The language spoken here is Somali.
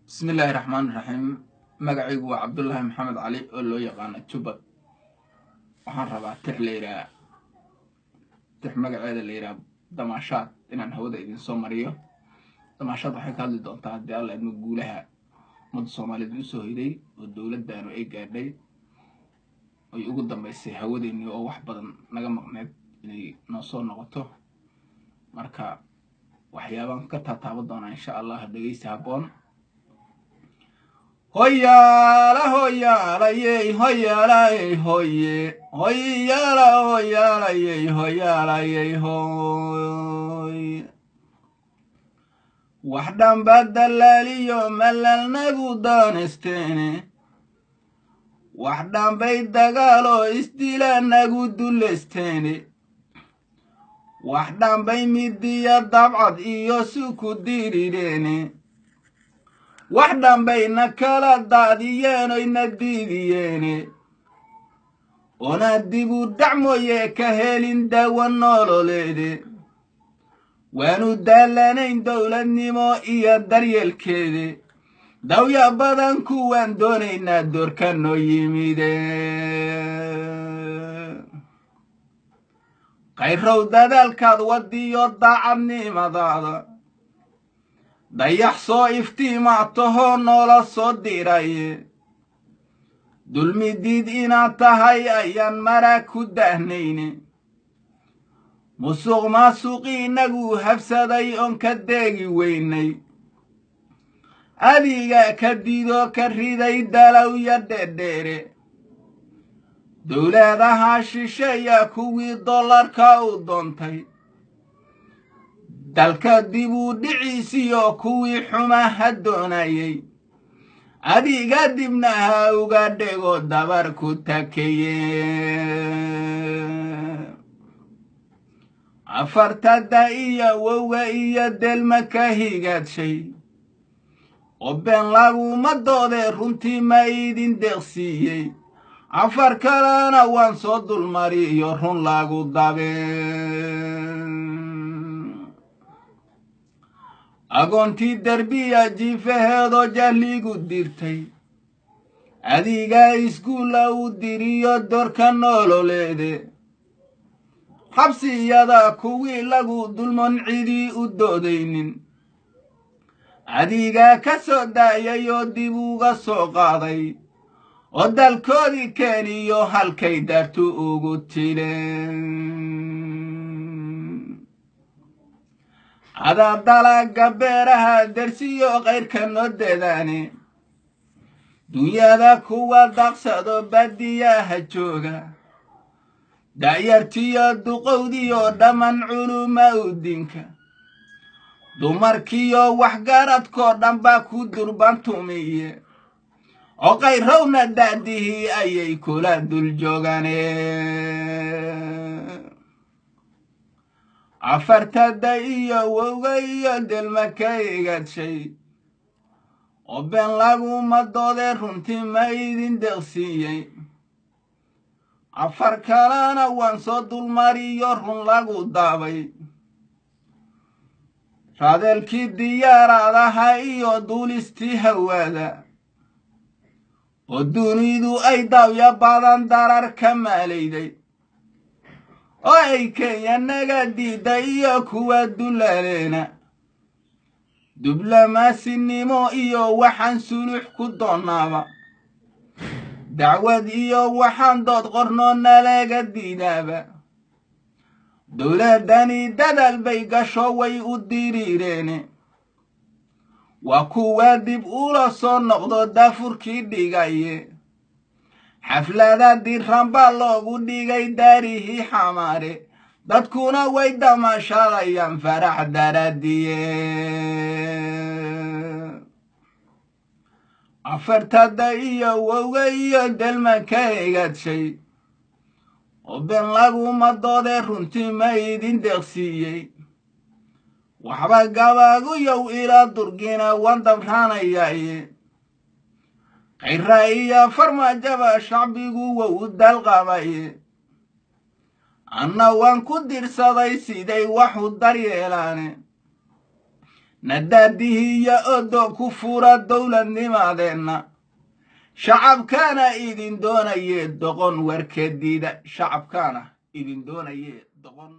بسم الله الرحمن الرحيم. مقعيق عبد الله محمد علي أولو يقانا تشوبك وحان ربع تحليرا تح مقعيدا ليرا دماشات إنان هودا إذن سومريو دماشات waxay ka hadli doontaa haddii alla idmo guulaha ummadda Soomaaliyeed u soo hiday oo dawladdaanu ay gaadhay ay ugu dambeysay hawadeennii oo wax badan naga maqneed inay noo soo noqoto marka waxyaabaan ka taataaban doonaa insha Allah dhageysi habboon. Hoyala hoyala ye hoyala ye hoye hoyala hoyala ye hoyala ye hoy waxdan badalaliyo malalnagu danestene waxdan bay dagaalo isdilanagu dulestene waxdan bay midiya dabcad iyo suku dirirene waxdan bayna kala daadiyeen oo ina diidiyeen ona dibu dacmoye ka helin dawa nololeede waanu daalanayn dowladnimo iyo daryeelkeede dawya badan kuwaan doonaynaa doorka noo yimide qayrow dadaalkaad wadiyo daacadnimadaada dayax soo iftiimaatahoo noola soo diraye dulmidiid inaad tahay ayaan maraa ku dahnayne musuq maasuqii inagu habsaday oon ka deegi weynay adiga ka diidoo ka riday dalawya dheerdheere dowladaha shisheeya kuwii dollarka u doontay dalka dibu dhiciisiyo kuwii xumaha doonayay adiga dibnaha uga dhego dabar ku takeye afartada iyo wowga iyo delma ka higaadshay oo been laguma doode runtii ma idin deeqsiiyey afar kalena waan soo dulmariyo run lagu dabeen agoontii derbiya jiifaheedo jahligu dirtay adiga iskuulla u diriyo doorka nololeede xabsiyada kuwii lagu dulmon cidii u doodaynin adiga ka soo daayay oo dib uga soo qaaday oo dalkoodii keeniyo halkay daartu ugu tileen adaa dalaga beeraha dersiyo qayrka noo deedaane dunyada kuwa daqsado badiyaha jooga da'yartiyo duqowdiyo dhamman culuma u dinka dumarkiyo waxgaradkoo dhan baa ku durbantumiye oo qayrowna daadihii ayay kula dul joogane afartada iyo wowga iyo delma ka igaadshay oo been laguma doode runtii ma idin deeqsiiyey afar kalena waan soo dulmariyo run lagu daabay raadeelkii diyaaradaha iyo duulistii hawaada oo dunidu ay dawya badan darar ka maalayday oo ay Kenya naga diiday iyo kuwa dulaleena diblomasinimo iyo waxaan sulux ku doonaaba dacwad iyo waxaan dood qorno nalaga diidaaba dowladani dadaal bay gasho way u diriireene waa kuwa dib ula soo noqdo daafurkii dhigaye xaflada diran baa loogu dhigay daarihii xamaare dadkuna way damaashadayaan farax daradiye afartada iyo wowga iyo delma ka igaadshay oo been laguma doode runtii ma idin deeqsiiyey waxba gabaaguyow ila durgina waan dabraanayaye qayra iyo farmaajaba shacbigu wow u dalqabaye anna waan ku dirsaday siday wax u daryeelaane nadaadihiya odo ku fura dowladnimadeenna shacabkaana idin doonaye doqon warkeediida shacabkaana idin doonaye doqon